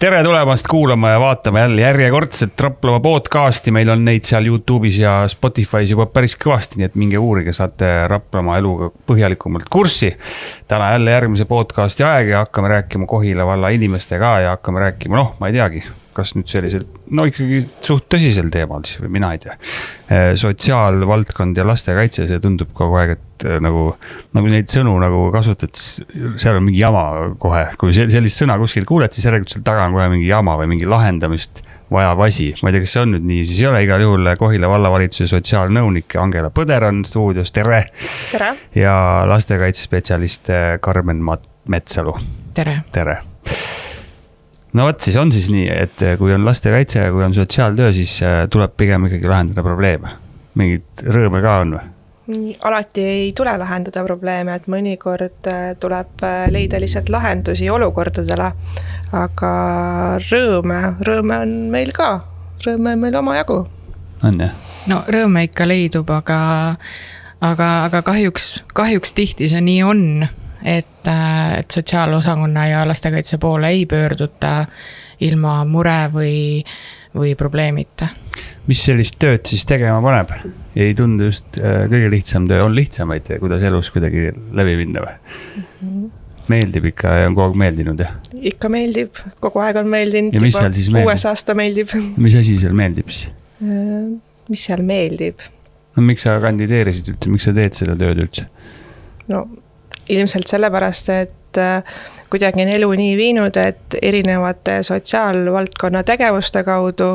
Tere tulemast kuulama ja vaatama jälle järjekordset Raplamaa podcasti. Meil on neid seal YouTube'is ja Spotify's juba päris kõvasti, nii et minge uurige, saate Raplamaa eluga põhjalikumalt kurssi. Täna jälle järgmise podcasti aeg ja hakkame rääkima Kohila valla inimestega ja hakkame rääkima, ma ei teagi, kas nüüd sellisel, ikkagi suht tõsisel teemal siis või mina ei tea. Sotsiaalvaldkond ja lastekaitse, see tundub kogu aeg, et nagu neid sõnu nagu kasutad, seal on mingi jama kohe. Kui sellist sõna kuskil kuuled, siis järelikult seal taga on kohe mingi jama või mingi lahendamist vajav asi. Ma ei tea, kas see on nüüd nii, siis ei ole igal juhul Kohila vallavalitsuse sotsiaalnõunik Angela Põder on stuudios, tere! Tere! Ja lastekaitsespetsialist Karmen Metsalu. Tere! Tere! No võt, siis on siis nii, et kui on lastekaitse ja kui on sotsiaaltöö, siis tuleb pigem ikkagi lahendada probleeme. Mingid rõõme ka on või? Alati ei tule lahendada probleeme, et mõnikord tuleb leida lihtsalt lahendusi olukordadele, aga rõõme on meil ka. Rõõme on meil oma jagu. On jah? No rõõme ikka leidub, aga kahjuks tihti see nii on. Et sotsiaalosakonna ja lastekaitse poole ei pöörduta ilma mure või probleemita. Mis sellist tööd siis tegema paneb? Ei tundu just kõige lihtsam töö, on lihtsamaid, kuidas elus kuidagi läbi minna või? Meeldib ikka ja on kogu aeg meeldinud, jah? Ikka meeldib, kogu aeg on meeldinud. Ja mis seal siis meeldib? Uues aasta meeldib. Mis asi seal meeldib siis? Mis seal meeldib? No miks sa kandideerisid üldse, miks sa teed seda tööd üldse? No ilmselt sellepärast, et kuidagi on elu nii viinud, et erinevate sotsiaalvaldkonna tegevuste kaudu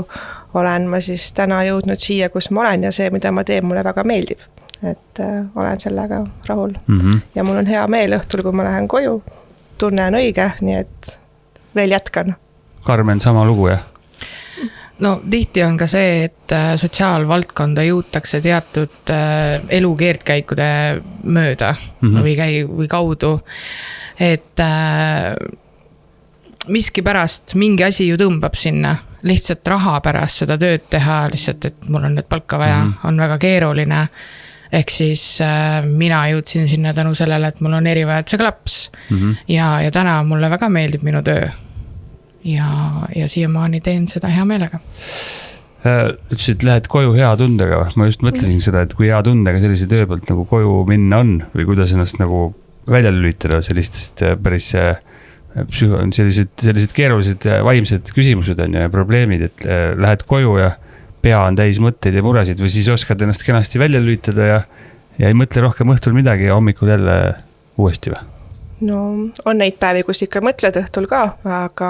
olen ma siis täna jõudnud siia, kus ma olen ja see, mida ma teen, mulle väga meeldib. Et olen sellega rahul. Ja mul on hea meel õhtul, kui ma lähen koju. Tunne on õige, nii et veel jätkan. Karmen, sama lugu, jah? No tihti on ka see, et sotsiaalvaldkonda jõutakse teatud elukeerdkäikude mööda või kaudu. Et miski pärast mingi asi ju tõmbab sinna. Lihtsalt raha pärast seda tööd teha, lihtsalt, et mul on nüüd palka vaja, on väga keeruline. Ehk siis mina jõudsin sinna tänu sellele, et mul on erivajaduse klaps. Ja täna mulle väga meeldib minu töö. Ja siiamaani teen seda hea meelega. Ütlesid, et lähed koju hea tundega. Ma just mõtlesin seda, et kui hea tundega sellise töö pealt nagu koju minna on või kuidas ennast nagu välja lülitada sellistest päris sellised keerulised vaimsed küsimused on ja probleemid, et lähed koju ja pea on täis mõtteid ja muresid või siis oskad ennast kenasti välja lülitada ja ei mõtle rohkem õhtul midagi ja hommikul jälle uuesti või? No on neid päevi, kus ikka mõtled õhtul ka, aga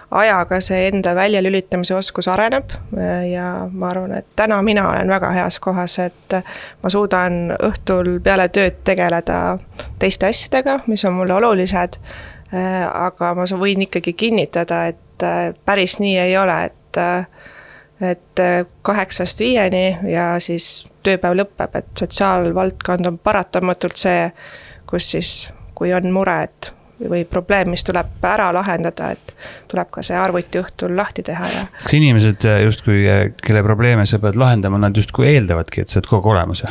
ajaga see enda välja lülitamise oskus areneb ja ma arvan, et täna mina olen väga heas kohas, et ma suudan õhtul peale tööd tegeleda teiste asjadega, mis on mulle olulised, aga ma võin ikkagi kinnitada, et päris nii ei ole, et 8-5 ja siis tööpäev lõpeb, et sotsiaalvaldkond on paratamatult see, kus siis kui on mure või probleem, mis tuleb ära lahendada, et tuleb ka see arvuti õhtul lahti teha. Ja... Kas inimesed justkui, kelle probleeme sa pead lahendama, nad justkui eeldavadki, et sa oled kogu olemas?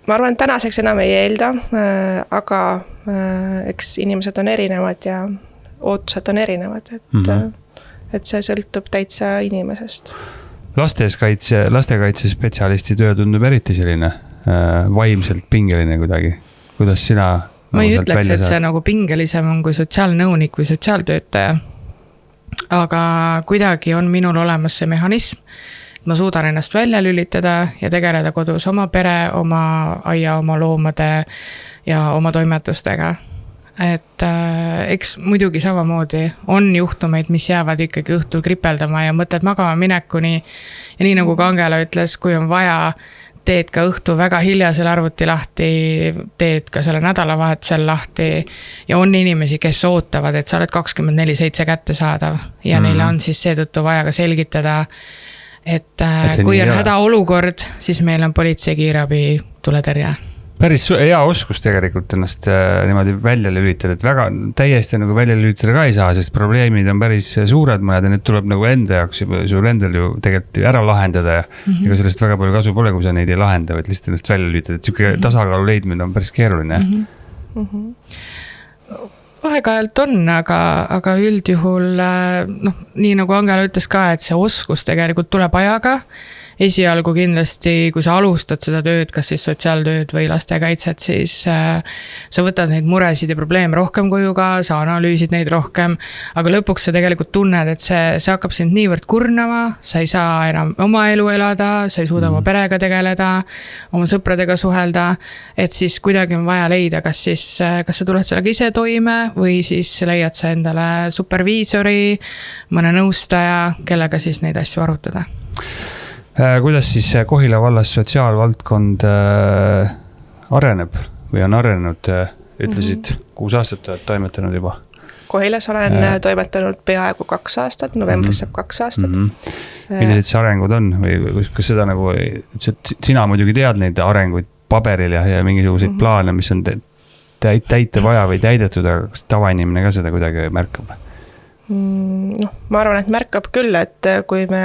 Ma arvan, tänaseks enam ei eelda, aga eks inimesed on erinevad ja ootused on erinevad, et see sõltub täitsa inimesest. Lastekaitse spetsialisti töö tundub eriti selline vaimselt pingeline kuidagi. Kuidas sina ma ei ütleks, et see nagu pingelisem on kui sotsiaalnõunik või sotsiaaltöötaja. Aga kuidagi on minul olemas see mehhanism, et ma suudan ennast välja lülitada ja tegeleda kodus oma pere, oma aia, oma loomade ja oma toimetustega. Et eks muidugi samamoodi on juhtumeid, mis jäävad ikkagi õhtul kripeldama ja mõtled magama minekuni. Ja nii nagu Angela ütles, kui on vaja teed ka õhtu väga hiljasel arvuti lahti, teed ka selle nädalavahetusel lahti ja on inimesi, kes ootavad, et sa oled 24/7 kätte saadav ja neile on siis seetõttu vaja ka selgitada, et kui on hädaolukord, siis meil on politsei, kiirabi, tuletõrje. Päris hea oskus tegelikult ennast niimoodi välja lülitada, et väga täiesti nagu välja lülitada ka ei saa, sest probleemid on päris suured mõned ja need tuleb nagu enda jaoks sul endal ju tegelikult ära lahendada ja ega sellest väga palju kasu pole, kui sa neid ei lahenda, vaid lihtsalt ennast välja lülitada, et selline tasakaalu leidmine on päris keeruline. aeg-ajalt on, aga üldjuhul nii nagu Angela ütles ka, et see oskus tegelikult tuleb ajaga. Esialgu kindlasti, kui sa alustad seda tööd, kas siis sotsiaaltööd või lastekaitset, siis sa võtad neid muresid ja probleeme rohkem koju ka, sa analüüsid neid rohkem, aga lõpuks sa tegelikult tunned, et see hakkab sind niivõrd kurnama, sa ei saa enam oma elu elada, sa ei suuda oma perega tegeleda, oma sõpradega suhelda, et siis kuidagi on vaja leida, kas sa tuled sellega ise toime või siis leiad sa endale superviisori, mõne nõustaja, kellega siis neid asju arutada. Kuidas siis Kohila vallas sotsiaalvaldkond areneb või on arenenud, ütlesid 6 aastat oled toimetanud juba? Kohilas olen toimetanud peaaegu 2 aastat, novembris saab 2 aastat. Millised see arengud on või kas seda nagu, sina muidugi tead neid arenguid paberil ja mingisuguseid plaane, mis on täita vaja või täidetud, aga kas tavainimene ka seda kuidagi märkab? Ma arvan, et märkab küll, et kui me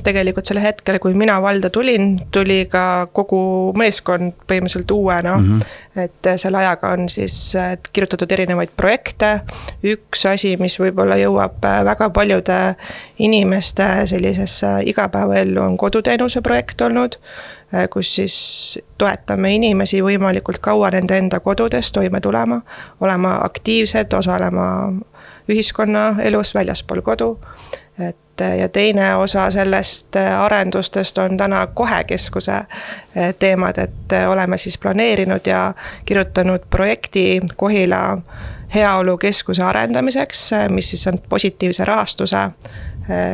tegelikult selle hetkel, kui mina valda tulin, tuli ka kogu meeskond põhimõtteliselt uuena, et selle ajaga on siis kirjutatud erinevaid projekte. Üks asi, mis võib-olla jõuab väga paljude inimeste sellisesse igapäevaellu, on koduteenuse projekt olnud, kus siis toetame inimesi võimalikult kaua nende enda kodudes toime tulema, olema aktiivsed, osalema ühiskonna elus väljaspool kodu. Ja teine osa sellest arendustest on täna Kohekeskuse teemad, et oleme siis planeerinud ja kirjutanud projekti Kohila heaolukeskuse arendamiseks, mis siis on positiivse rahastuse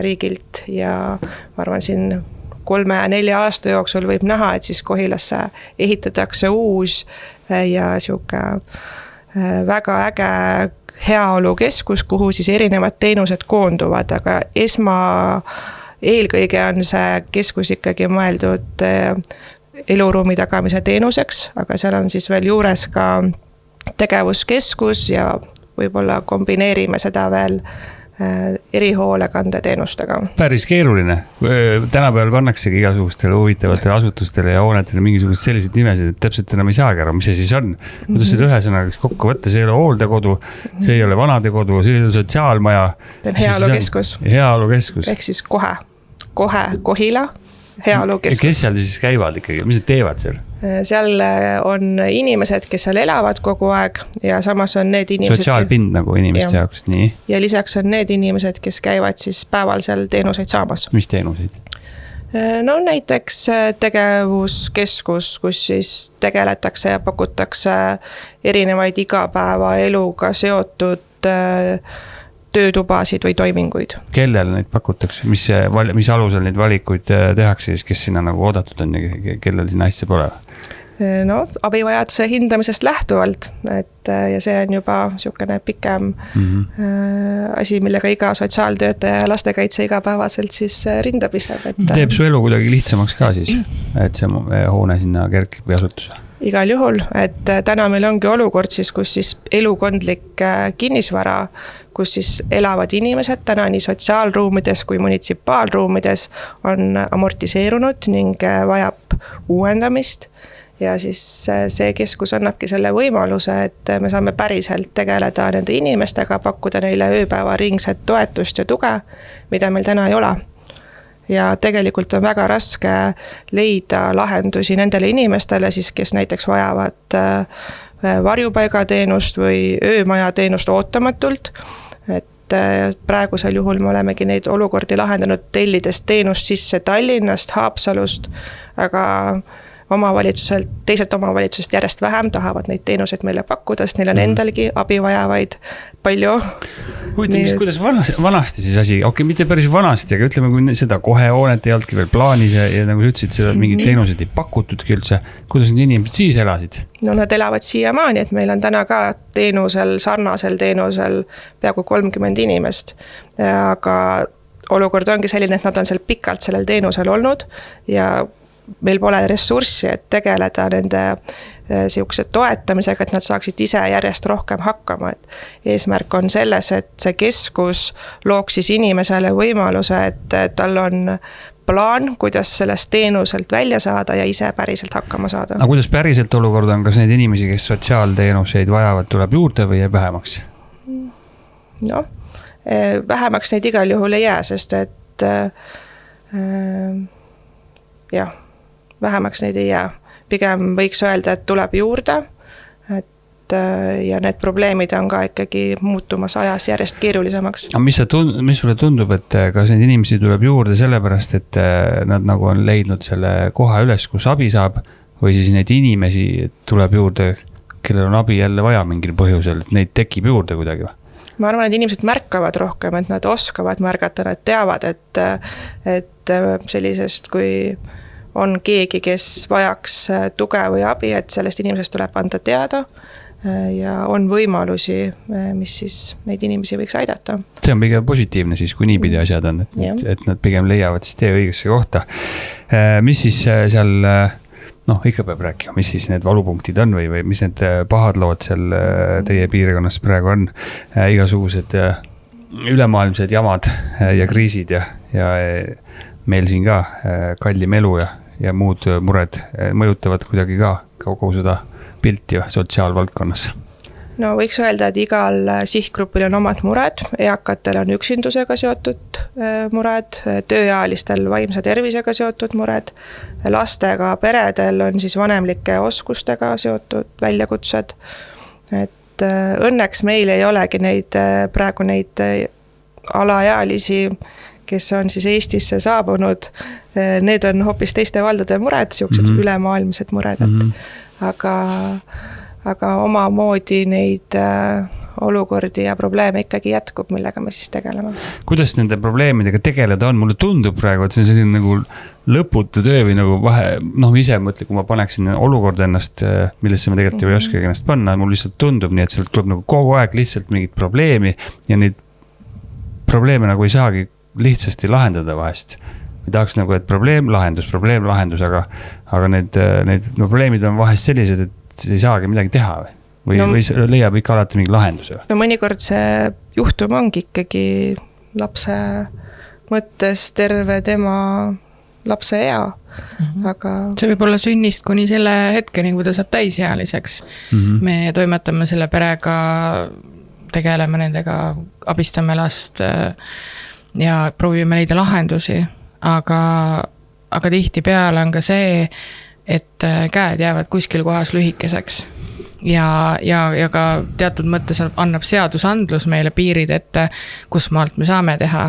riigilt ja ma arvan siin 3-4 aasta jooksul võib näha, et siis Kohilasse ehitatakse uus ja siuke väga äge heaolukeskus, kuhu siis erinevad teenused koonduvad, aga eelkõige on see keskus ikkagi mõeldud eluruumi tagamise teenuseks, aga seal on siis veel juures ka tegevuskeskus ja võib-olla kombineerime seda veel erihoolekande teenustega. Päris keeruline. Tänapäeval pannaksegi igasugustele huvitavatele asutustele ja hoonetele mingisugused sellised nimesid, et täpselt enam ei saagi aru, mis see siis on. Kuidas seda ühesõnaga kokku võtta, see ei ole hooldekodu, see ei ole vanadekodu, see ei ole sotsiaalmaja. See on heaolukeskus. Heaolukeskus. Ehk siis kohe Kohila heaolukeskus. Kes seal siis käivad ikkagi, mis nad teevad seal? Seal on inimesed, kes seal elavad kogu aeg ja samas on need inimesed... Sotsiaalpind nagu inimeste jaoks, nii. Ja lisaks on need inimesed, kes käivad siis päeval seal teenuseid saamas. Mis teenuseid? No näiteks tegevuskeskus, kus siis tegeletakse ja pakutakse erinevaid igapäeva eluga seotud töötubasid või toiminguid. Kellele neid pakutakse? Mis alusel neid valikuid tehakse siis, kes sinna nagu oodatud on ja kellel sinna asja pole? No, abivajaduse hindamisest lähtuvalt, ja see on juba niisugune pikem asi, millega iga sotsiaaltöötaja ja lastekaitse igapäevaselt siis rinda pistab. Teeb su elu kuidagi lihtsamaks ka siis, et see hoone sinna kerkib või asutus? Igal juhul, et täna meil ongi olukord siis, kus siis elukondlik kinnisvara, kus siis elavad inimesed täna nii sotsiaalruumides kui munitsipaalruumides on amortiseerunud ning vajab uuendamist. Ja siis see keskus annabki selle võimaluse, et me saame päriselt tegeleda nende inimestega, pakkuda neile ööpäeva ringset toetust ja tuge, mida meil täna ei ole. Ja tegelikult on väga raske leida lahendusi nendele inimestele, siis, kes näiteks vajavad varjupaigateenust või öömajateenust ootamatult. Et praegusel juhul me olemegi neid olukordi lahendanud tellides teenust sisse Tallinnast, Haapsalust, aga teiselt omavalitsusest järjest vähem tahavad neid teenuseid meile pakkuda, sest neil on endalgi abi vajavaid palju. Huvitav, kuidas vanasti siis asi, mitte päris vanasti, aga ütleme, kui seda kohe hoonet ei olnudki veel plaanis ja nagu sa ütlesid, seda mingid teenused ei pakutudki üldse, kuidas need inimesed siis elasid? No nad elavad siiamaani, et meil on täna ka sarnasel teenusel peaaegu 30 inimest, aga olukord ongi selline, et nad on seal pikalt sellel teenusel olnud ja meil pole ressurssi, et tegeleda nende siukse toetamisega, et nad saaksid ise järjest rohkem hakkama. Et eesmärk on selles, et see keskus looks siis inimesele võimaluse, et tal on plaan, kuidas sellest teenuselt välja saada ja ise päriselt hakkama saada. Aga kuidas päriselt olukord on, kas neid inimesi, kes sotsiaalteenuseid vajavad, tuleb juurde või jääb vähemaks? noh, vähemaks neid igal juhul ei jää, sest et jah, vähemaks neid ei jää. Pigem võiks öelda, et tuleb juurde, et ja need probleemid on ka ikkagi muutumas ajas järjest keerulisemaks. Aga mis sulle tundub, et kas neid inimesi tuleb juurde sellepärast, et nad nagu on leidnud selle koha üles, kus abi saab, või siis neid inimesi tuleb juurde, kellel on abi jälle vaja mingil põhjusel, et neid tekib juurde kuidagi või? Ma arvan, et inimesed märkavad rohkem, et nad oskavad märgata, nad teavad, et sellisest, kui on keegi, kes vajaks tuge või abi, et sellest inimesest tuleb anda teada ja on võimalusi, mis siis neid inimesi võiks aidata. See on pigem positiivne siis, kui niipidi asjad on, et nad pigem leiavad siis tee õigesse kohta. Mis siis seal, noh, ikka peab rääkima, mis siis need valupunktid on või mis need pahad lood seal teie piirkonnas praegu on, igasugused ülemaailmsed jamad ja kriisid ja meil siin ka kallim elu ja muud mured mõjutavad kuidagi ka kogu seda pilti sotsiaalvaldkonnas. No võiks öelda, et igal sihtgrupil on omad mured, eakatel on üksindusega seotud mured, tööealistel vaimse tervisega seotud mured, lastega peredel on siis vanemlike oskustega seotud väljakutsed. Et õnneks meil ei olegi praegu neid alaealisi, kes on siis Eestisse saabunud, need on hoopis teiste valdade mured, siuksed ülemaailmsed mured, aga omamoodi neid olukordi ja probleeme ikkagi jätkub, millega me siis tegeleme. Kuidas nende probleemidega tegeleda on? Mulle tundub praegu, et see on selline nagu lõputu töö või nagu vahe, noh, ise mõtle, kui ma paneksin olukorda ennast, millesse ma tegelikult ei oskagi ennast panna, mul lihtsalt tundub nii, et sealt tuleb nagu kogu aeg lihtsalt mingit probleemi ja neid probleeme nagu ei saagi lihtsasti lahendada vahest. Me tahaks nagu, et probleem, lahendus, aga need probleemid on vahest sellised, et ei saagi midagi teha või leiab ikka alati mingi lahenduse? No mõnikord see juhtum ongi ikkagi lapse mõttes terve tema lapse ea, aga... See võib olla sünnist kuni selle hetkeni, kui ta saab täisealiseks. Me toimetame selle perega, tegeleme nendega, abistame last ja proovime leida lahendusi, aga tihti peale on ka see, et käed jäävad kuskil kohas lühikeseks ja ka teatud mõttes annab seadusandlus meile piirid ette, kus maalt me saame teha.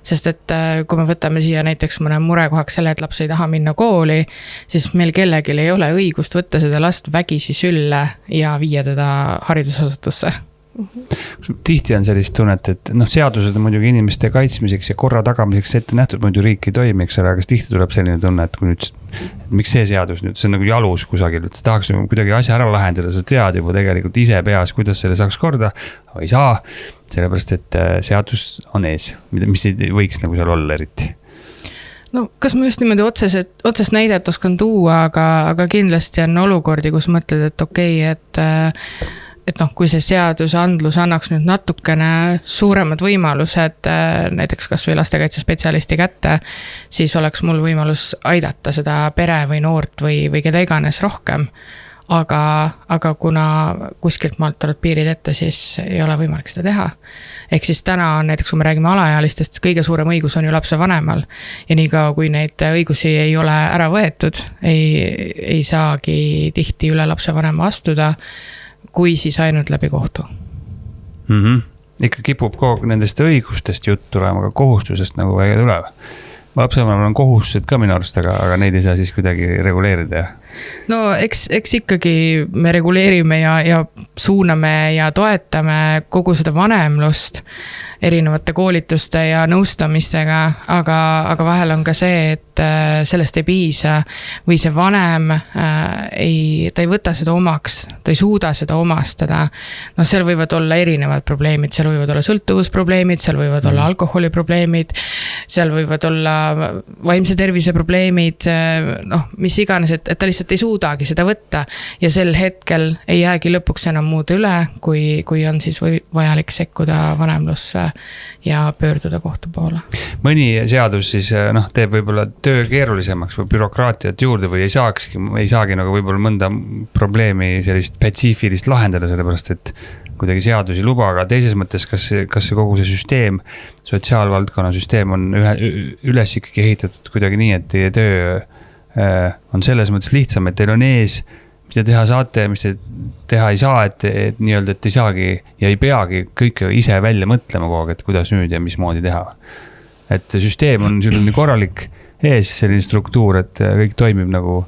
Sest et kui me võtame siia näiteks mõne murekohaks selle, et laps ei taha minna kooli, siis meil kellelgi ei ole õigust võtta seda last vägisi sülle ja viia teda haridusasutusse. Tihti on sellist tunnet, et seadused on muidugi inimeste kaitsmiseks ja korra tagamiseks ette nähtud, muidu riik ei toimi, eks ole, aga tihti tuleb selline tunne, et kui nüüd, miks see seadus nüüd, see on nagu jalus kusagil, et tahaks kuidagi asja ära lahendada, sa tead juba tegelikult ise peas, kuidas selle saaks korda, aga ei saa, sellepärast, et seadus on ees, mis ei võiks nagu seal olla eriti. No kas ma just niimoodi otsest näidet oskan tuua, aga kindlasti on olukordi, kus mõtled, et okei, et kui see seadusandlus annaks nüüd natukene suuremad võimalused näiteks kas või lastekaitsespetsialisti kätte, siis oleks mul võimalus aidata seda pere või noort või keda iganes rohkem. Aga kuna kuskilt maalt tuleb piirid ette, siis ei ole võimalik seda teha. Ehk siis täna on näiteks, kui me räägime alaealistest, kõige suurem õigus on ju lapse vanemal. Ja nii ka, kui neid õigusi ei ole ära võetud, ei saagi tihti üle lapse vanema astuda, kui siis ainult läbi kohtu. Ikka kipub kogu nendest õigustest jutt tulema, aga kohustusest nagu väga tuleb. Lapsevanemal on kohustused ka minu arust, aga neid ei saa siis kuidagi reguleerida. No eks ikkagi me reguleerime ja suuname ja toetame kogu seda vanemlust erinevate koolituste ja nõustamistega, aga vahel on ka see, et sellest ei piisa või see vanem ta ei võta seda omaks, ta ei suuda seda omastada. No seal võivad olla erinevad probleemid, seal võivad olla sõltuvusprobleemid, seal võivad olla alkoholiprobleemid, seal võivad olla vaimse tervise probleemid, mis iganes, et ta lihtsalt ei suudagi seda võtta ja sel hetkel ei jäägi lõpuks enam muud üle, kui on siis vajalik sekkuda vanemlusse ja pöörduda kohtu poole. Mõni seadus siis teeb võib-olla töö keerulisemaks või bürokraatiat juurde või ei saagi nagu võib-olla mõnda probleemi sellist spetsiifilist lahendada, sellepärast et kuidagi seadusi luba, aga teises mõttes, kas see kogu see süsteem, sotsiaalvaldkonna süsteem on üles ikkagi ehitatud kuidagi nii, et teie töö on selles mõttes lihtsam, et teil on ees, mis te teha saate, mis te teha ei saa, et nii-öelda, et ei saagi ja ei peagi kõike ise välja mõtlema kogu aeg, et kuidas nüüd ja mismoodi teha. Et süsteem on selline korralik ees, selline struktuur, et kõik toimib nagu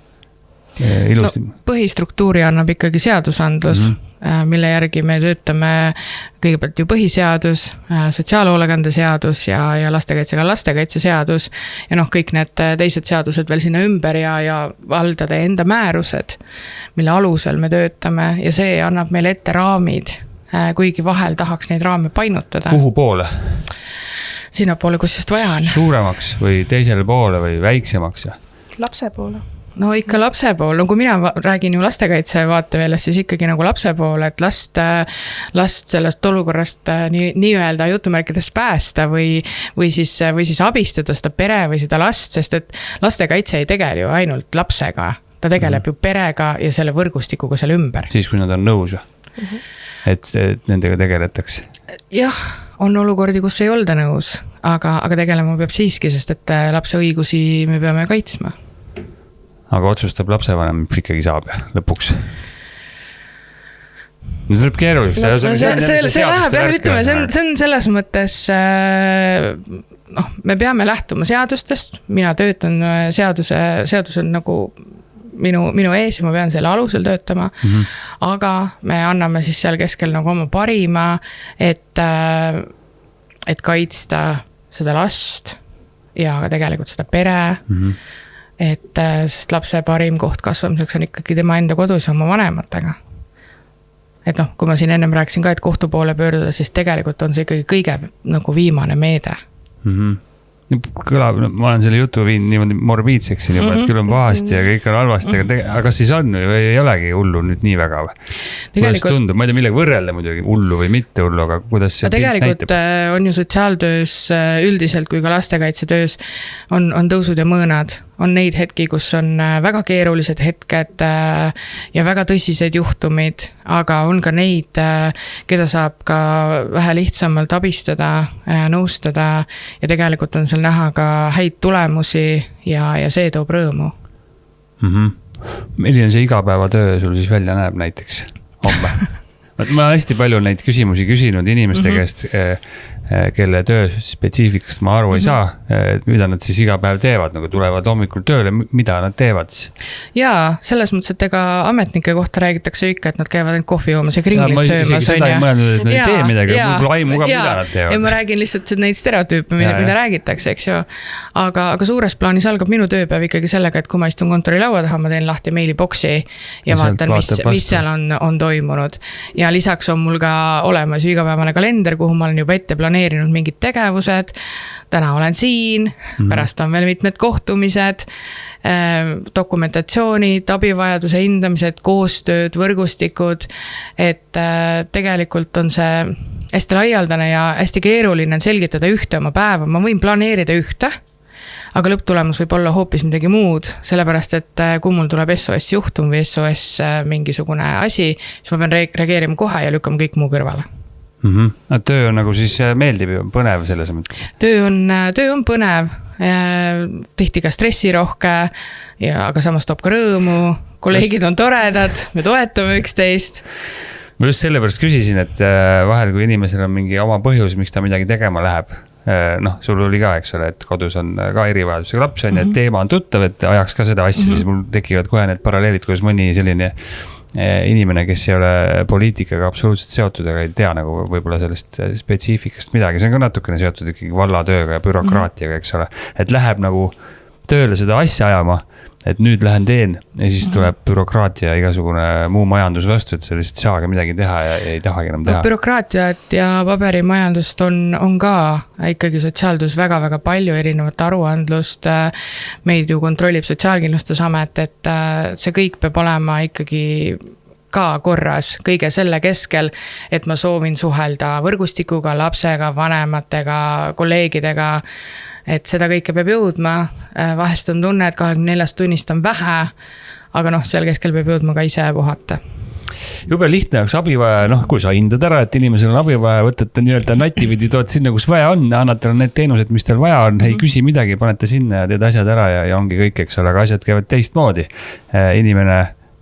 ilusti. No, põhistruktuuri annab ikkagi seadusandlus, mille järgi me töötame kõigepealt ju põhiseadus, sotsiaalhoolekande seadus ja lastekaitsega lastekaitseseadus ja noh, kõik need teised seadused veel sinna ümber ja valdade enda määrused, mille alusel me töötame ja see annab meile ette raamid, kuigi vahel tahaks neid raame painutada. Kuhu poole? Sinna poole, kus just vaja on. Suuremaks või teisele poole või väiksemaks? Lapse poole. No ikka lapse pool, no kui mina räägin ju lastekaitse vaateväljast, siis ikkagi nagu lapse pool, et last sellest olukorrast nii-öelda jutumärkides päästa või siis abistada seda pere või seda last, sest et lastekaitse ei tegele ju ainult lapsega, ta tegeleb ju perega ja selle võrgustikuga seal ümber. Siis, kui nad on nõus, et nendega tegeletakse? Jah, on olukordi, kus ei olda nõus, aga tegelema peab siiski, sest et lapse õigusi me peame kaitsma. Aga otsustab lapsevanem, mis ikkagi saab lõpuks. See läheb keeruliks. See läheb, jah, ütleme, see on selles mõttes, me peame lähtuma seadustest, mina töötan seadus on nagu minu ees ja ma pean selle alusel töötama, aga me anname siis seal keskel nagu oma parima, et kaitsta seda last ja ka tegelikult seda pere, sest lapse parim koht kasvamiseks on ikkagi tema enda kodus oma vanematega. Et noh, kui ma siin ennem rääkisin ka, et kohtu poole pöörduda, siis tegelikult on see ikkagi kõige nagu viimane meede. Kõlab, ma olen selle jutu viinud niimoodi morbiidseks siin juba, et küll on pahasti ja kõik on halvasti, aga siis on või ei olegi hullu nüüd nii väga või? Kuidas tundub, ma ei tea millega võrrelda muidugi hullu või mitte hullu, aga kuidas see tegelikult näitab? On ju sotsiaaltöös üldiselt kui ka lastekaitsetöös on tõusud ja mõõnad. On neid hetki, kus on väga keerulised hetked ja väga tõsised juhtumid, aga on ka neid, keda saab ka vähe lihtsamalt abistada, nõustada ja tegelikult on seal näha ka häid tulemusi ja see toob rõõmu. Milline see igapäevatöö sul siis välja näeb näiteks homme? Ma olen hästi palju neid küsimusi küsinud inimeste käest, kelle töö spetsiifikast ma aru ei saa, mida nad siis iga päev teevad, nagu tulevad hommikul tööle, mida nad teevad siis? Jaa, selles mõttes, et ega ametnike kohta räägitakse ikka, et nad käivad ainult kohvi joomas ja kringlit söömas. Ma seda ei mõelnud, et nad ei tee midagi, mul pole aimu ka, mida nad teevad. Ja ma räägin lihtsalt neid stereotüüpe, mida räägitakse, eks ju. Aga suures plaanis algab minu tööpäev ikkagi sellega, et kui ma istun kontorilaua taha, ma teen lahti meiliboksi ja vaatan, mis seal on toimunud. Ja lisaks on mul ka olemas igapäevane kalender, kuhu ma olen juba ette planeerinud mingid tegevused. Täna olen siin, pärast on veel mitmed kohtumised, dokumentatsioonid, abivajaduse hindamised, koostööd, võrgustikud, et tegelikult on see hästi laialdane ja hästi keeruline on selgitada ühte oma päeva. Ma võin planeerida ühte, aga lõpptulemus võib olla hoopis midagi muud, sellepärast, et kui mul tuleb SOS juhtum või SOS mingisugune asi, siis ma pean reageerima kohe ja lükkama kõik muu kõrvale. Töö on nagu siis meeldib ja põnev selles mõttes? Töö on põnev, tihti ka stressirohke, aga samas toob ka rõõmu, kolleegid on toredad, me toetame üksteist. Ma just sellepärast küsisin, et vahel kui inimesel on mingi oma põhjus, miks ta midagi tegema läheb, sul oli ka, eks ole, et kodus on ka erivajadusega laps on ja teema on tuttav, et ajaks ka seda asja, siis mul tekivad kohe need paralleelid, kuidas mõni selline inimene, kes ei ole poliitikaga absoluutselt seotud, aga ei tea nagu võib-olla sellest spetsiifikast midagi, see on ka natukene seotud ikkagi vallatööga ja bürokraatiaga, eks ole, et läheb nagu tööle seda asja ajama, et nüüd lähen teen ja siis tuleb bürokraatia ja igasugune muu majandus vastu, et sa lihtsalt saagi midagi teha ja ei tahagi enam teha. Bürokraatiat ja paberimajandust on ka ikkagi sotsiaaltöös väga-väga palju erinevat aruandlust. Meid ju kontrollib Sotsiaalkindlustusamet, et see kõik peab olema ikkagi ka korras kõige selle keskel, et ma soovin suhelda võrgustikuga, lapsega, vanematega, kolleegidega, et seda kõike peab jõudma. Vahest on tunne, et 24 tunnist on vähe, aga seal keskel peab jõudma ka ise puhata. jube lihtne oleks abivaja, noh, kui sa hindad ära, et inimesel on abivaja, võtad ta nii-öelda natipidi, tood sinna, kus vaja on, annad talle need teenused, mis tal vaja on, ei küsi midagi, panete sinna ja teed asjad ära ja ongi kõik, eks ole, aga asjad käivad teistmoodi.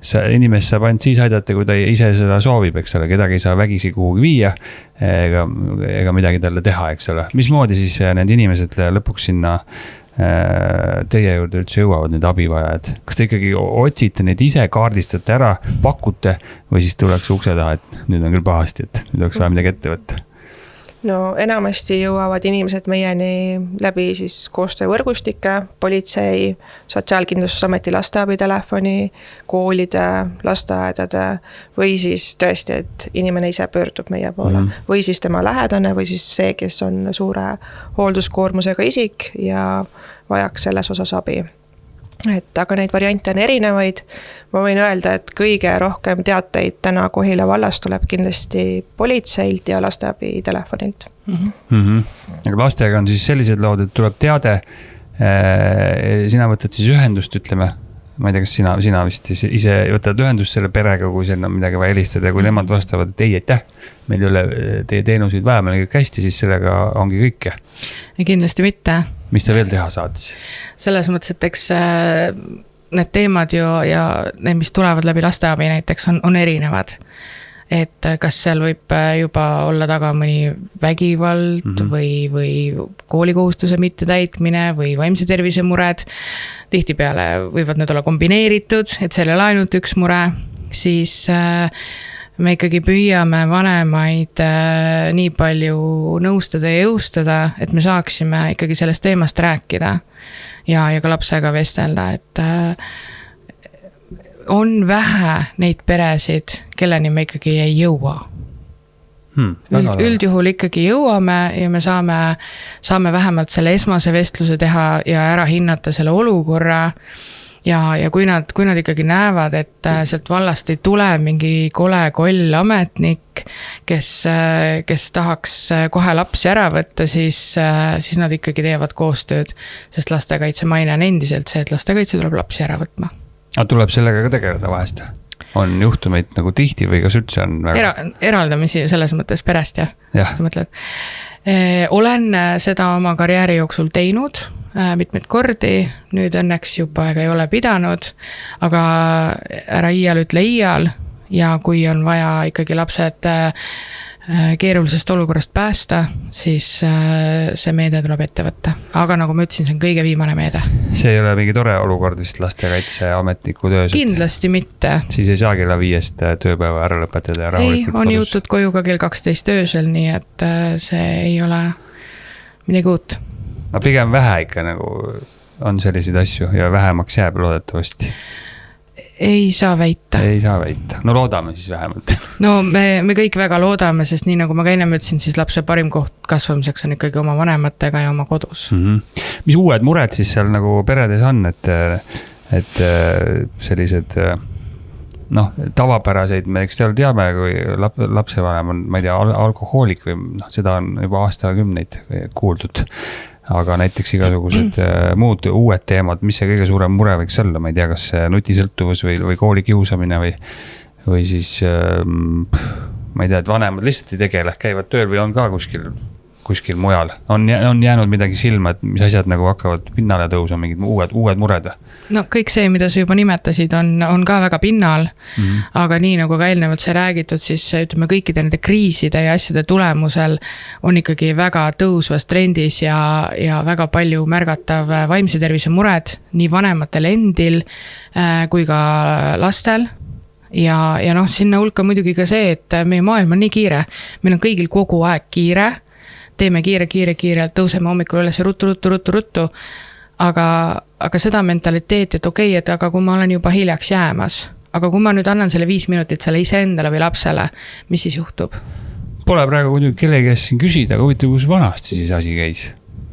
Inimest saab ainult siis aidata, kui ta ise seda soovib, eks ole, kedagi ei saa vägisi kuhugi viia ega midagi talle teha, eks ole. Mismoodi siis need inimesed lõpuks sinna teie juurde üldse jõuavad need abivajad? Kas te ikkagi otsite neid ise, kaardistate ära, pakute või siis tuleks ukse taha, et nüüd on küll pahasti, et nüüd oleks vaja midagi ette võtta? No enamasti jõuavad inimesed meieni läbi siis koostöövõrgustike, politsei, Sotsiaalkindlustusameti lasteabitelefoni, koolide, lasteaedade või siis tõesti, et inimene ise pöördub meie poole või siis tema lähedane või siis see, kes on suure hoolduskoormusega isik ja vajaks selles osas abi. Et aga neid variante on erinevaid. Ma võin öelda, et kõige rohkem teateid täna Kohila vallas tuleb kindlasti politseilt ja lasteabi telefonilt. Aga lastega on siis sellised lood, et tuleb teade, sina võtad siis ühendust, ütleme, ma ei tea, kas sina vist ise võtad ühendust selle perega, kui seal on midagi vaja helistada ja kui nemad vastavad, et ei, aitäh, meil ei ole teie teenuseid vaja, meil on kõik hästi, siis sellega ongi kõik. Kindlasti mitte. Mis sa veel teha saad siis? Selles mõttes, et eks need teemad ju ja need, mis tulevad läbi lasteabi näiteks on erinevad. Et kas seal võib juba olla taga mõni vägivald või koolikohustuse mittetäitmine või vaimse tervise mured. Tihtipeale võivad need olla kombineeritud, et seal ei ole ainult üks mure, siis me ikkagi püüame vanemaid nii palju nõustada ja jõustada, et me saaksime ikkagi sellest teemast rääkida ja ka lapsega vestelda, et on vähe neid peresid, kelleni me ikkagi ei jõua. Üldjuhul ikkagi jõuame ja me saame vähemalt selle esmase vestluse teha ja ära hinnata selle olukorra. Ja kui nad ikkagi näevad, et sealt vallast ei tule mingi kole koll ametnik, kes tahaks kohe lapsi ära võtta, siis nad ikkagi teevad koostööd, sest lastekaitse maine on endiselt see, et lastekaitse tuleb lapsi ära võtma. Aga tuleb sellega ka tegeleda vahest? On juhtumeid nagu tihti või kas üldse on väga... Eraldamisi selles mõttes perest, jah. Olen seda oma karjääri jooksul teinud mitmeid kordi, nüüd õnneks juba ega ei ole pidanud, aga ära iial ütle iial ja kui on vaja ikkagi lapsed keerulisest olukorrast päästa, siis see meede tuleb ette võtta. Aga nagu ma ütlesin, see on kõige viimane meede. See ei ole mingi tore olukord vist lastekaitseametniku töös? Kindlasti mitte. Siis ei saa kella 5 tööpäeva ära lõpetada ja rahulikult kodus? Ei, on jõutud koju ka kell 12 öösel, nii et see ei ole midagi uut. No pigem vähe ikka nagu on selliseid asju ja vähemaks jääb loodetavasti. Ei saa väita. Ei saa väita. No loodame siis vähemalt. No me kõik väga loodame, sest nii nagu ma ka enne ütlesin, siis lapse parim koht kasvamiseks on ikkagi oma vanematega ja oma kodus. Mis uued mured siis seal nagu peredes on, et sellised tavapäraseid, me eks teame, kui lapsevanem on, ma ei tea, alkohoolik või seda on juba aastakümneid kuuldud. Aga näiteks igasugused muud uued teemad, mis see kõige suurem mure võiks olla, ma ei tea, kas nutisõltuvus või koolikiusamine või siis ma ei tea, et vanemad lihtsalt ei tegele, käivad tööl või on ka kuskil mujal. On jäänud midagi silma, et mis asjad nagu hakkavad pinnale tõusa, mingid uued mured? No kõik see, mida sa juba nimetasid, on ka väga pinnal, aga nii nagu ka eelnevalt sai räägitud, siis ütleme kõikide nende kriiside ja asjade tulemusel on ikkagi väga tõusvas trendis ja väga palju märgatav vaimse tervise mured nii vanematel endil kui ka lastel. Ja sinna hulka muidugi ka see, et meie maailm on nii kiire, meil on kõigil kogu aeg kiire, teeme kiire, tõuseme hommikul üles ruttu, aga seda mentaliteeti, et okei, et aga kui ma olen juba hiljaks jäämas, aga kui ma nüüd annan selle 5 minutit selle ise endale või lapsele, mis siis juhtub? Pole praegu muidugi kellegi käest siin küsida, aga huvitav, kus vanasti siis asi käis?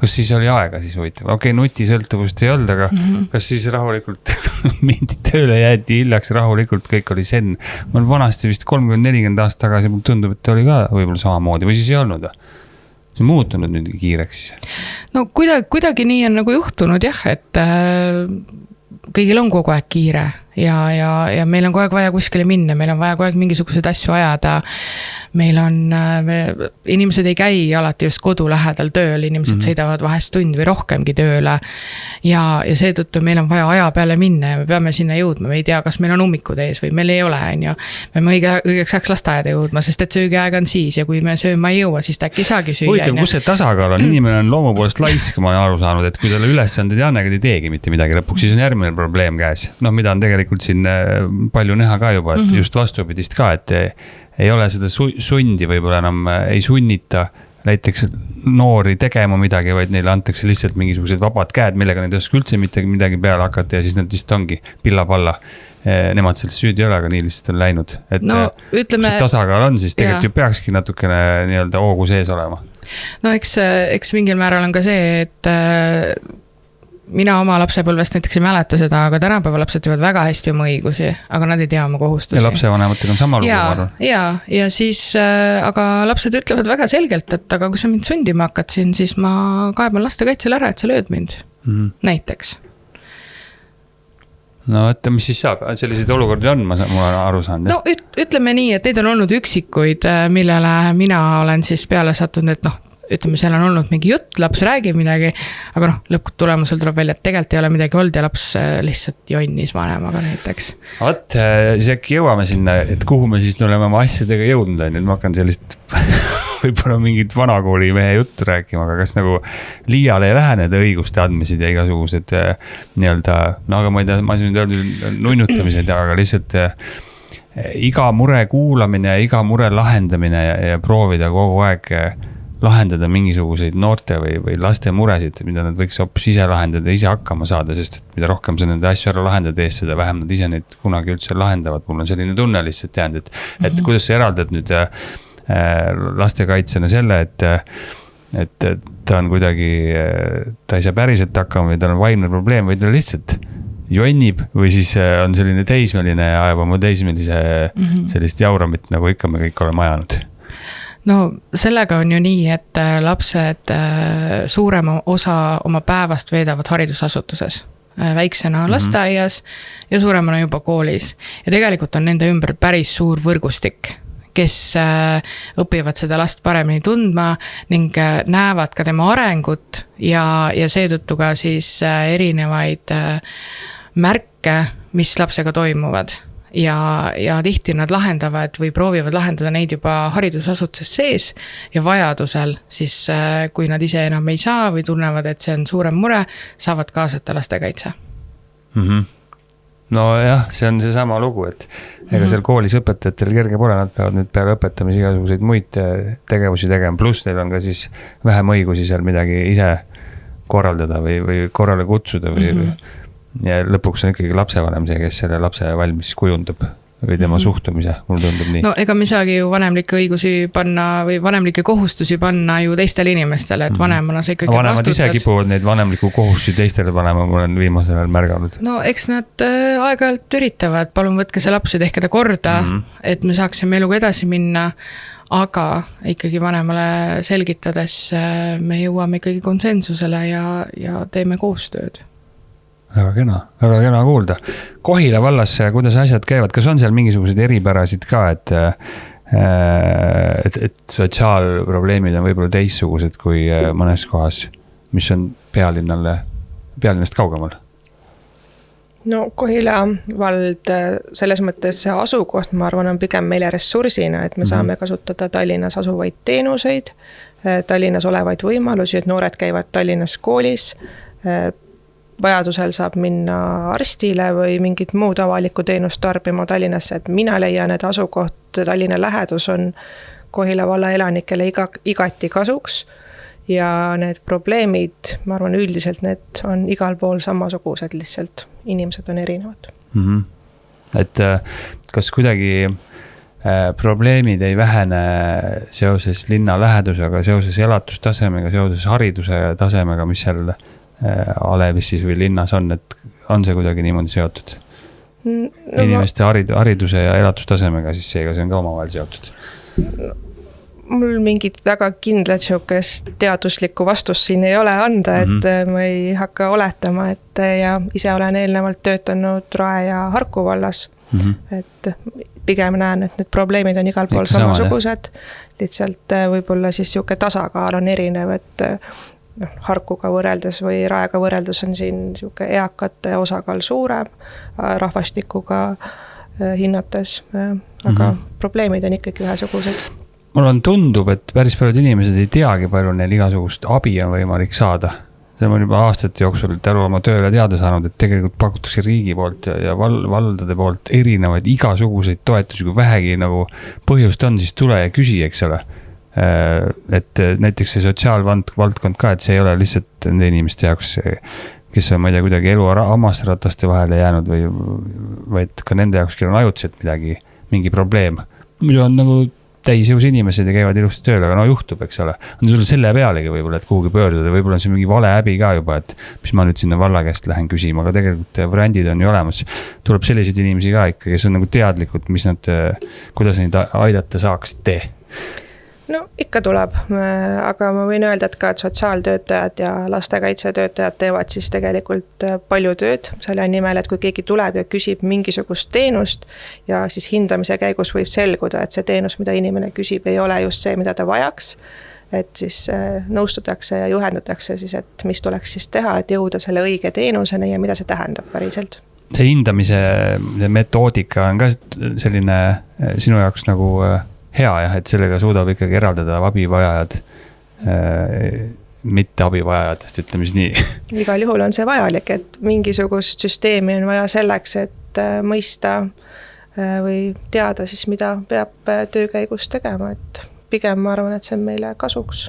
Kas siis oli aega siis huvitav? Okei, nutisõltuvust ei olnud, aga kas siis rahulikult mindi tööle, jäeti hiljaks rahulikult, kõik oli sen. Ma olen vanasti vist 30-40 aasta tagasi, mul tundub, et oli ka võib-olla samamoodi või siis ei olnud. See on muutunud nüüd kiireks. No kuidagi nii on nagu juhtunud jah, et kõigil on kogu aeg kiire, ja meil on kogu aeg vaja kuskile minna, meil on vaja kogu aeg mingisuguseid asju ajada. Meil on, inimesed ei käi alati just kodu lähedal tööl, inimesed sõidavad vahest tund või rohkemgi tööle ja seetõttu meil on vaja aja peale minna ja me peame sinna jõudma, me ei tea, kas meil on ummikud ees või meil ei ole, on ju. Me peame õigeks ajaks lasteaeda jõudma, sest et söögiaeg on siis ja kui me sööma ei jõua, siis äkki saagi süüa. Huvitav, kus see tasakaal on? Inimene on loomu poolest laisk, ma olen aru saanud, et kui talle ülesanded ei anna, ega ei teegi mitte midagi lõpuks, siis on järgmine probleem käes. Mida on tegelikult siin palju näha ka juba, et just vastupidist ka, et ei ole seda sundi võib-olla enam ei sunnita näiteks noori tegema midagi, vaid neile antakse lihtsalt mingisugused vabad käed, millega neid oska üldse mitte midagi peale hakata ja siis nad lihtsalt ongi pilla-palla. Nemad sellest süüdi ei ole, aga nii lihtsalt on läinud. Et ütleme, tasakaal on, siis tegelikult ju peakski natukene nii-öelda hoogu sees olema. No eks mingil määral on ka see, et mina oma lapsepõlvest näiteks ei mäleta seda, aga tänapäeva lapsed teevad väga hästi oma õigusi, aga nad ei tea oma kohustusi. Ja lapsevanematega on sama lugu, ma arvan. Ja siis, aga lapsed ütlevad väga selgelt, et aga kui sa mind sundima hakkad siin, siis ma kaeban lastekaitsele ära, et sa lööd mind. Näiteks. No, et mis siis saab? Selliseid olukordi on, ma olen aru saanud. No, ütleme nii, et neid on olnud üksikuid, millele mina olen siis peale sattunud, et ütleme, seal on olnud mingi jutt, laps räägib midagi, aga lõpptulemusel tuleb välja, et tegelikult ei ole midagi olnud ja laps lihtsalt jonnis vanemaga näiteks. Vaat, siis äkki jõuame sinna, et kuhu me siis oleme oma asjadega jõudnud, nüüd ma hakkan sellist võib-olla mingit vanakooli mehe juttu rääkima, aga kas nagu liiale ei lähe need õiguste andmised ja igasugused nii-öelda, aga ma ei tea, ma siin öelda nunnutamised, aga lihtsalt iga mure kuulamine ja iga mure lahendamine ja proovida kogu aeg lahendada mingisuguseid noorte või laste muresid, mida nad võiks hoopis ise lahendada, ise hakkama saada, sest mida rohkem sa nende asju ära lahendad ees, seda vähem nad ise neid kunagi üldse lahendavad. Mul on selline tunne lihtsalt jäänud, et kuidas sa eraldad nüüd lastekaitsena selle, et ta on kuidagi, ta ei saa päriselt hakkama või tal on vaimne probleem või ta lihtsalt jonnib või siis on selline teismeline ja ajab oma teismelise sellist jauramit, nagu ikka me kõik oleme ajanud. No sellega on ju nii, et lapsed suurema osa oma päevast veedavad haridusasutuses. Väiksena lasteaias ja suuremana juba koolis. Ja tegelikult on nende ümber päris suur võrgustik, kes õpivad seda last paremini tundma ning näevad ka tema arengut ja seetõttu ka siis erinevaid märke, mis lapsega toimuvad. Ja tihti nad lahendavad või proovivad lahendada neid juba haridusasutuses sees ja vajadusel siis, kui nad ise enam ei saa või tunnevad, et see on suurem mure, saavad kaasata lastekaitse. No jah, see on see sama lugu, et ega seal koolis õpetajatel kerge pole, nad peavad nüüd peale õpetamise igasuguseid muid tegevusi tegema, pluss neil on ka siis vähem õigusi seal midagi ise korraldada või korrale kutsuda või ja lõpuks on ikkagi lapsevanem see, kes selle lapse valmis kujundab või tema suhtumise, mul tundub nii. No ega me saagi ju vanemlikke õigusi panna või vanemlikke kohustusi panna ju teistele inimestele, et vanemana sa ikkagi vanemad vastutad. Ise kipuvad neid vanemliku kohustusi teistele panema, ma olen viimasel ajal märganud. No eks nad aeg-ajalt üritavad, palun võtke see laps ja tehke ta korda, et me saaksime eluga edasi minna, aga ikkagi vanemale selgitades me jõuame ikkagi konsensusele ja teeme koostööd. Väga kena kuulda. Kohila vallas, kuidas asjad käivad, kas on seal mingisuguseid eripärasid ka, et sotsiaalprobleemid on võib-olla teissugused kui mõnes kohas, mis on pealinnast kaugemal? No Kohila vald selles mõttes see asukoht, ma arvan, on pigem meile ressursina, et me saame kasutada Tallinnas asuvaid teenuseid, Tallinnas olevaid võimalusi, et noored käivad Tallinnas koolis, vajadusel saab minna arstile või mingit muud avalikku teenust tarbima Tallinnasse, et mina leian, et asukoht Tallinna lähedus on Kohila valla elanikele igati kasuks ja need probleemid, ma arvan, üldiselt need on igal pool samasugused, lihtsalt inimesed on erinevad. Et kas kuidagi probleemid ei vähene seoses linna lähedusega, seoses elatustasemega, seoses hariduse tasemega, mis seal Alevis siis või linnas on, et on see kuidagi niimoodi seotud? Inimeste hariduse ja elatustasemega, siis seega see on ka omavahel seotud. mul mingit väga kindlat siukest teaduslikku vastust siin ei ole anda, et ma ei hakka oletama, et ja ise olen eelnevalt töötanud Rae ja Harku vallas. Et pigem näen, et need probleemid on igal pool samasugused, lihtsalt võib-olla siis siuke tasakaal on erinev, et Harkuga võrreldes või Raega võrreldes on siin siuke eakate osakaal suurem rahvastikuga hinnates, aga probleemid on ikkagi ühesugused. Mul on tundub, et päris paljud inimesed ei teagi, palju neil igasugust abi on võimalik saada. See on juba aastate jooksul tänu oma tööle teada saanud, et tegelikult pakutakse riigi poolt ja valdade poolt erinevaid igasuguseid toetusi, kui vähegi nagu põhjust on, siis tule ja küsi, eks ole. Et näiteks see sotsiaalvaldkond ka, et see ei ole lihtsalt nende inimeste jaoks, kes on, ma ei tea, kuidagi elu hammasrataste vahele jäänud või vaid ka nende jaoks, kel on ajutiselt mingi probleem. Muidu on nagu täisjõus inimesed ja käivad ilusti tööle, aga no juhtub, eks ole. On sul selle pealegi võib-olla, et kuhugi pöörduda, võib-olla on see mingi vale häbi ka juba, et mis ma nüüd sinna valla käest lähen küsima, aga tegelikult variandid on ju olemas. Tuleb selliseid inimesi ka ikka, kes on nagu teadlikud, mis nad, kuidas neid aidata saaks tee. No ikka tuleb, aga ma võin öelda, et ka et sotsiaaltöötajad ja lastekaitsetöötajad teevad siis tegelikult palju tööd selle nimel, et kui keegi tuleb ja küsib mingisugust teenust ja siis hindamise käigus võib selguda, et see teenus, mida inimene küsib, ei ole just see, mida ta vajaks, et siis nõustutakse ja juhendatakse siis, et mis tuleks siis teha, et jõuda selle õige teenuseni ja mida see tähendab päriselt. See hindamise metoodika on ka selline sinu jaoks nagu hea jah, et sellega suudab ikkagi eraldada abivajajad, mitte abivajajatest, ütleme siis nii. Igal juhul on see vajalik, et mingisugust süsteemi on vaja selleks, et mõista või teada siis, mida peab töö käigus tegema, et pigem ma arvan, et see on meile kasuks.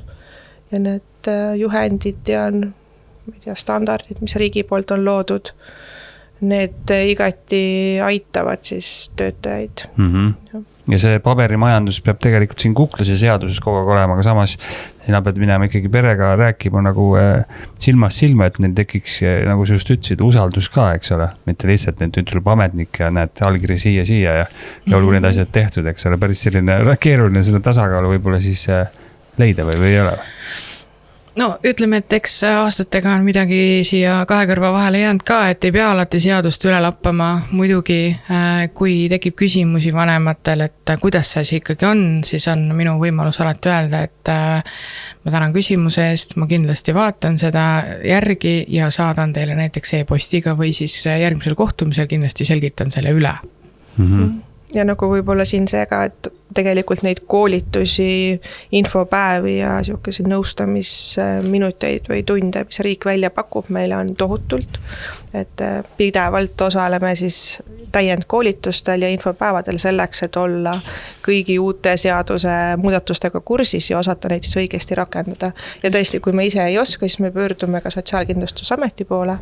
Ja need juhendid ja ma ei tea, standardid, mis riigi poolt on loodud, need igati aitavad siis töötajaid. Ja see paberimajandus peab tegelikult siin kuklase seaduses kogu aeg olema, aga samas sina pead minema ikkagi perega rääkima nagu silmast silma, et neil tekiks, nagu sa just ütlesid, usaldus ka, eks ole, mitte lihtsalt need ütleb ametnik ja näed allkiri siia ja olgu need asjad tehtud, eks ole, päris selline keeruline seda tasakaalu võib-olla siis leida või ei ole? No ütleme, et eks aastatega on midagi siia kahe kõrva vahele jäänud ka, et ei pea alati seadust üle lappama. Muidugi, kui tekib küsimusi vanematel, et kuidas see asi ikkagi on, siis on minu võimalus alati öelda, et ma tänan küsimuse eest, ma kindlasti vaatan seda järgi ja saadan teile näiteks e-postiga või siis järgmisel kohtumisel kindlasti selgitan selle üle. Ja nagu võib-olla siin see ka, et tegelikult neid koolitusi, infopäevi ja selliseid nõustamisminuteid või tunde, mis riik välja pakub, meile on tohutult. Et pidevalt osaleme siis täiendkoolitustel ja infopäevadel selleks, et olla kõigi uute seaduse muudatustega kursis ja osata neid siis õigesti rakendada. Ja tõesti, kui me ise ei oska, siis me pöördume ka Sotsiaalkindlustusameti poole,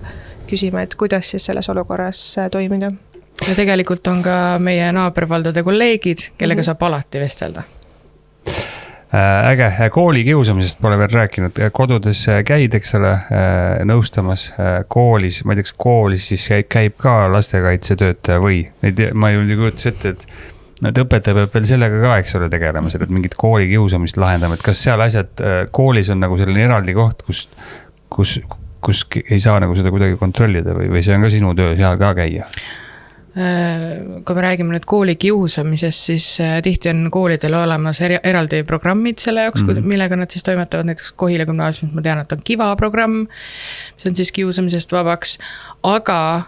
küsime, et kuidas siis selles olukorras toimida. Ja tegelikult on ka meie naabervaldade kolleegid, kellega saab alati vestelda. Äge, kooli kiusamisest pole veel rääkinud, kodudes käid, eks ole, nõustamas koolis, ma ei tea, koolis siis käib ka lastekaitsetöötaja või ma ei kujutas ette, et õpetaja peab veel sellega ka, eks ole, tegelema, et mingit kooli kiusamist lahendama, et kas seal asjad koolis on nagu selline eraldi koht, kus ei saa nagu seda kuidagi kontrollida või see on ka sinu töö seal ka käia? Kui me räägime nüüd kooli kiusamisest, siis tihti on koolidel olemas eraldi programmid selle jaoks, millega nad siis toimetavad, näiteks Kohila gümnaasiumis ma tean, et on Kiva programm, mis on siis kiusamisest vabaks, aga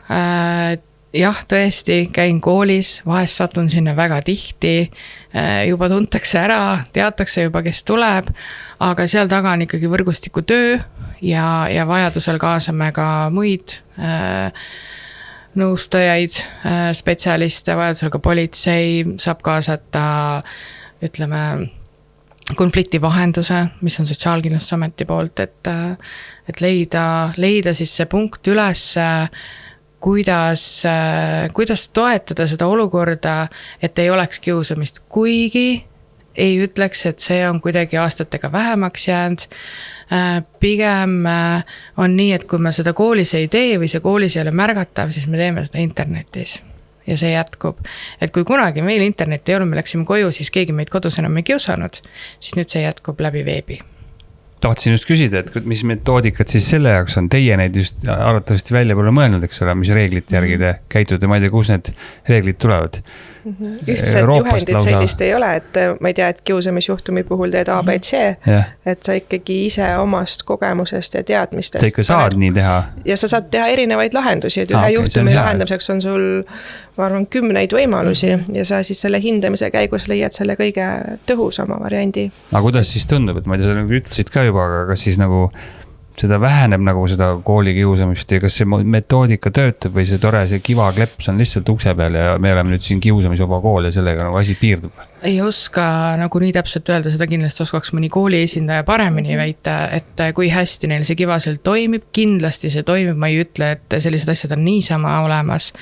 jah, tõesti käin koolis, vahest satun sinna väga tihti, juba tuntakse ära, teatakse juba, kes tuleb, aga seal taga on ikkagi võrgustiku töö ja vajadusel kaasame ka muid nõustajaid, spetsialiste, vajadusel ka politsei, saab kaasata, ütleme, konflikti vahenduse, mis on Sotsiaalkindlustusameti poolt, et leida siis see punkt üles, kuidas toetada seda olukorda, et ei oleks kiusamist, kuigi ei ütleks, et see on kuidagi aastatega vähemaks jäänud. Pigem on nii, et kui me seda koolis ei tee või see koolis ei ole märgatav, siis me teeme seda internetis. ja see jätkub. Et kui kunagi meil internet ei olnud, me läksime koju, siis keegi meid kodus enam ei kiusanud, siis nüüd see jätkub läbi veebi. Tahtsin just küsida, et mis metoodikad siis selle jaoks on, teie neid just arvatavasti välja pole mõelnud, eks ole, mis reeglite järgi te käitute, ma ei tea, kus need reeglid tulevad. Ühtset juhendit sellist ei ole, et ma ei tea, et kiusamisjuhtumi puhul teed ABC, et sa ikkagi ise omast kogemusest ja teadmistest. Sa ikka saad nii teha. Ja sa saad teha erinevaid lahendusi, et ühe juhtumi lahendamiseks on sul, ma arvan, 10 võimalusi ja sa siis selle hindamise käigus leiad selle kõige tõhusama variandi. Aga kuidas siis tundub, et ma ei tea, sa nagu ütlesid ka juba, aga kas siis nagu seda väheneb nagu seda kooli kiusamist ja kas see metoodika töötab või see tore, see kivakleps on lihtsalt ukse peal ja me oleme nüüd siin kiusamisvaba kool ja sellega nagu asi piirdub? Ei oska nagu nii täpselt öelda, seda kindlasti oskaks mõni kooli esindaja paremini väita, et kui hästi neil see kiva seal toimib, kindlasti see toimib, ma ei ütle, et sellised asjad on niisama olemas,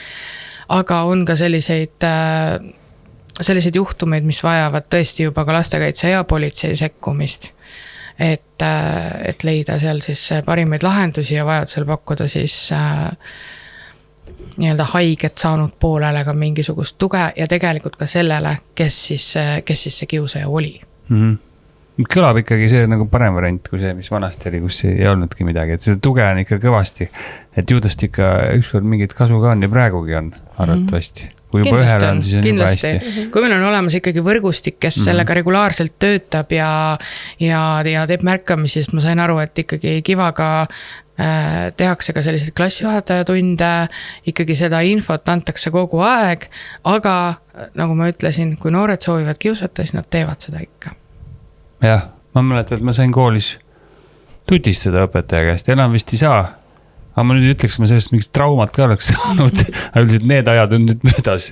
aga on ka selliseid juhtumeid, mis vajavad tõesti juba ka lastekaitse ja politsei sekkumist. Et leida seal siis parimaid lahendusi ja vajadusel pakkuda siis nii-öelda haiget saanud poolele ka mingisugust tuge ja tegelikult ka sellele, kes siis see kiusaja oli. Kõlab ikkagi see nagu parem variant kui see, mis vanasti oli, kus ei olnudki midagi, et seda tuge on ikka kõvasti, et juudest ikka ükskord mingit kasu ka on ja praegugi on arvatavasti. Kui juba ühel on, siis on juba hästi. Kui meil on olemas ikkagi võrgustik, kes sellega regulaarselt töötab ja teeb märkamisi, sest ma sain aru, et ikkagi kivaga tehakse ka selliseid klassijuhatajatunde, ikkagi seda infot antakse kogu aeg, aga nagu ma ütlesin, kui noored soovivad kiusata, siis nad teevad seda ikka. Jah, ma mäletan, et ma sain koolis tutistada õpetaja käest, enam vist ei saa. Aga ma nüüd ütleks, ma sellest mingit traumat ka oleks saanud, aga üldiselt need ajad on nüüd möödas,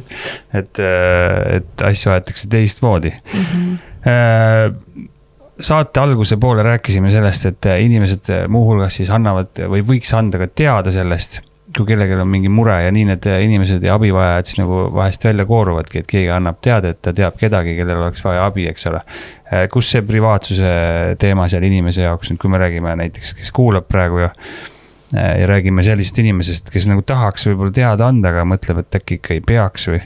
et asju aetakse teistmoodi. Saate alguse poole rääkisime sellest, et inimesed muuhulgas siis annavad või võiks anda ka teada sellest, kui kellelgi on mingi mure ja nii need inimesed ja abivajajad siis nagu vahest välja kooruvadki, et keegi annab teada, et ta teab kedagi, kellel oleks vaja abi, eks ole. Kus see privaatsuse teema seal inimese jaoks, kui me räägime näiteks, kes kuulab praegu ja räägime sellisest inimesest, kes nagu tahaks võib-olla teada anda, aga mõtleb, et äkki ikka ei peaks või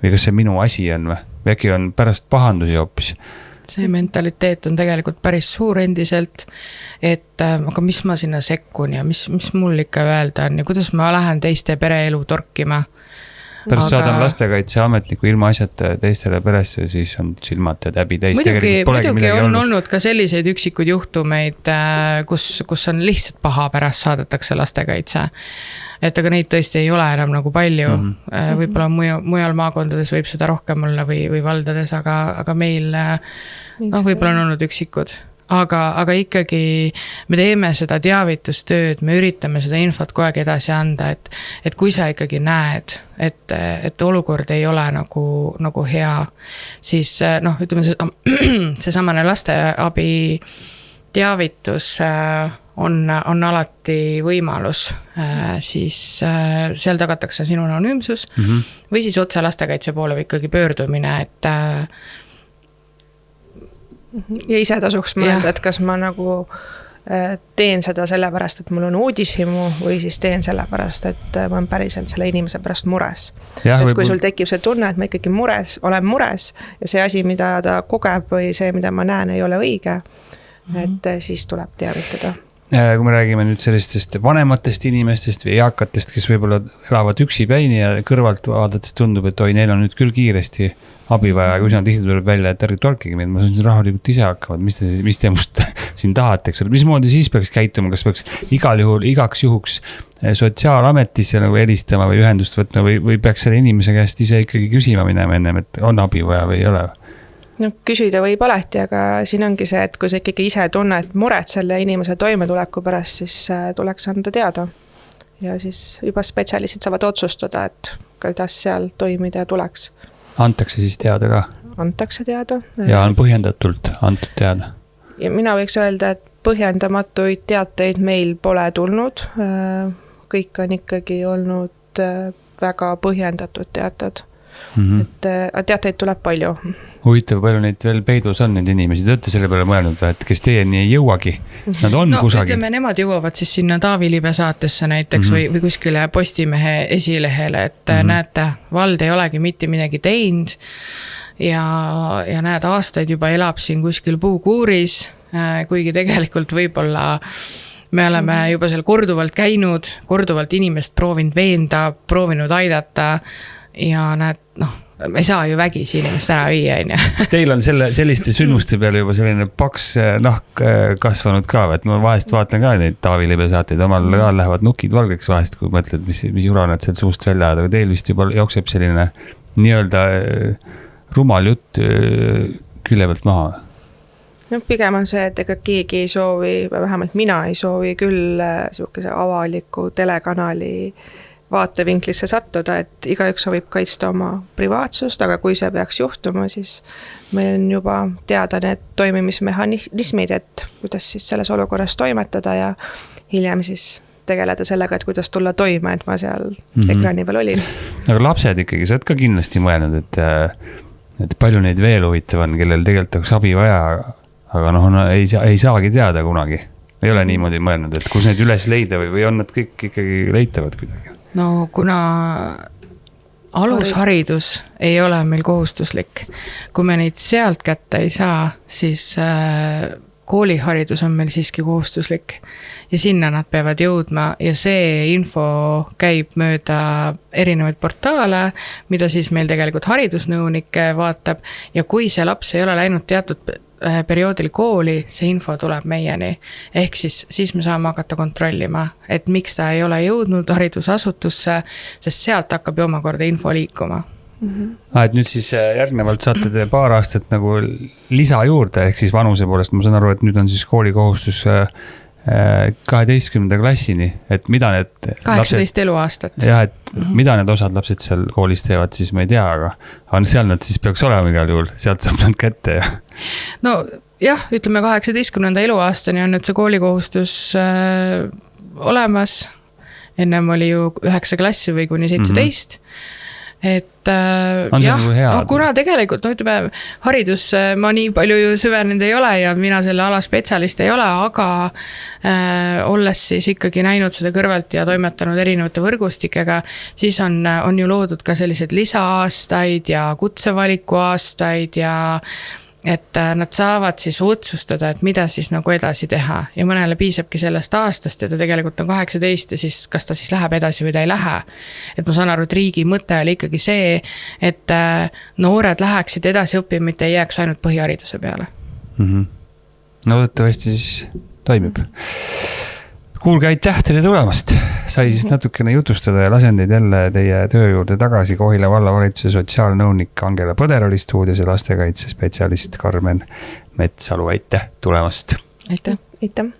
kas see minu asi on või äkki on pärast pahandusi hoopis. See mentaliteet on tegelikult päris suur endiselt, et aga mis ma sinna sekkun ja mis mul ikka öelda on ja kuidas ma lähen teiste pereelu torkima. Pärast saadame lastekaitseametniku ilma asjata teistele peresse, siis on silmad ja täbi täis. Muidugi on olnud ka selliseid üksikud juhtumeid, kus on lihtsalt paha pärast saadetakse lastekaitse. Et aga neid tõesti ei ole enam nagu palju. Võib-olla mujal maakondades võib seda rohkem olla või valdades, aga meil võib-olla on olnud üksikud. Aga ikkagi me teeme seda teavitustööd, me üritame seda infot kogu aeg edasi anda, et kui sa ikkagi näed, et olukord ei ole nagu hea, siis ütleme see samane lasteabi teavitus on alati võimalus, siis seal tagatakse sinu anonüümsus või siis otse lastekaitse poole või ikkagi pöördumine, et ja ise tasuks mõelda, et kas ma nagu teen seda sellepärast, et mul on uudishimu või siis teen sellepärast, et ma olen päriselt selle inimese pärast mures. Et kui sul tekib see tunne, et ma ikkagi olen mures ja see asi, mida ta kogeb või see, mida ma näen, ei ole õige, et siis tuleb teavitada. Kui me räägime nüüd sellistest vanematest inimestest või eakatest, kes võib-olla elavad üksipäini ja kõrvalt vaadates tundub, et neil on nüüd küll kiiresti abivaja, kui nad tihti tuleb välja, et ärge torkige meid, ma saan rahulikult ise hakkavad, mis te must siin tahate, eks ole, mismoodi siis peaks käituma, kas peaks igal juhul, igaks juhuks sotsiaalametisse nagu helistama või ühendust võtma või peaks selle inimese käest ise ikkagi küsima minema ennem, et on abivaja või ei ole? No küsida võib alati, aga siin ongi see, et kui sa ikkagi ise tunned muret selle inimese toimetuleku pärast, siis tuleks anda teada. Ja siis juba spetsialistid saavad otsustada, et kuidas seal toimida tuleks. Antakse siis teada ka? Antakse teada. Ja on põhjendatult antud teada? Ja mina võiks öelda, et põhjendamatuid teateid meil pole tulnud. Kõik on ikkagi olnud väga põhjendatud teated. et teateid tuleb palju. Huvitav, palju neid veel peidus on neid inimesi, te olete selle peale mõelnud, et kes teieni ei jõuagi, nad on kusagil. Ütleme, nemad jõuavad siis sinna Taavi Libe saatesse näiteks või kuskile Postimehe esilehele, et näete, vald ei olegi mitte midagi teinud ja näed, aastaid juba elab siin kuskil puukuuris, kuigi tegelikult võib-olla me oleme juba seal korduvalt käinud, korduvalt inimest proovinud veenda, proovinud aidata ja näed, me ei saa ju vägisi inimest ära viia, on ju. Kas teil on selliste sündmuste peale juba selline paks nahk kasvanud ka, et ma vahest vaatan ka neid Taavi Libe saateid, omal ka lähevad nukid valgeks vahest, kui mõtled, mis jura nad sealt suust välja ajad, aga teil vist juba jookseb selline nii-öelda rumal jutt külje pealt maha. No, pigem on see, et ega keegi ei soovi, vähemalt mina ei soovi küll selline avaliku telekanali vaatevinklisse sattuda, et igaüks soovib kaitsta oma privaatsust, aga kui see peaks juhtuma, siis meil on juba teada need toimimismehhanismid, et kuidas siis selles olukorras toimetada ja hiljem siis tegeleda sellega, et kuidas tulla toime, et ma seal ekraani peal olin. Aga lapsed ikkagi, sa oled ka kindlasti mõelnud, et palju neid veel huvitav on, kellel tegelikult oleks abi vaja, aga ei saagi teada kunagi. Ei ole niimoodi mõelnud, et kus neid üles leida või on nad kõik ikkagi leitavad kuidagi? No kuna alusharidus ei ole meil kohustuslik, kui me neid sealt kätte ei saa, siis kooliharidus on meil siiski kohustuslik ja sinna nad peavad jõudma ja see info käib mööda erinevaid portaale, mida siis meil tegelikult haridusnõunik vaatab ja kui see laps ei ole läinud teatud perioodil kooli, see info tuleb meieni. Ehk siis me saame hakata kontrollima, et miks ta ei ole jõudnud haridusasutusse, sest sealt hakkab ju omakorda info liikuma. Et nüüd siis järgnevalt saate te paar aastat nagu lisa juurde, ehk siis vanuse poolest ma saan aru, et nüüd on siis koolikohustus 12. klassini, et mida need 18 eluaastat. Jah, et mida need osad lapsed seal koolis teevad, siis ma ei tea, aga seal nad siis peaks olema igal juhul, sealt saab nad kätte ja. No jah, ütleme 18. eluaastani on nüüd see koolikohustus olemas, ennem oli ju 9 klassi või kuni 17, et jah, kuna tegelikult, ütleme, haridus ma nii palju ju süvenenud ei ole ja mina selle ala spetsialist ei ole, aga olles siis ikkagi näinud seda kõrvalt ja toimetanud erinevate võrgustikega, siis on ju loodud ka sellised lisaastaid ja kutsevaliku aastaid ja et nad saavad siis otsustada, et mida siis nagu edasi teha ja mõnele piisabki sellest aastast ja ta tegelikult on 18 ja siis kas ta siis läheb edasi või ta ei lähe. Et ma saan aru, et riigi mõte oli ikkagi see, et noored läheksid edasi õppima, mitte ei jääks ainult põhihariduse peale. No võttavasti siis toimib. Kuulge, aitäh teile tulemast. Sai siis natukene jutustada ja lasen teid jälle teie töö juurde tagasi. Kohila vallavalitsuse sotsiaalnõunik Angela Põder oli stuudios ja lastekaitse spetsialist Karmen Metsalu. Aitäh tulemast. Aitäh. Aitäh.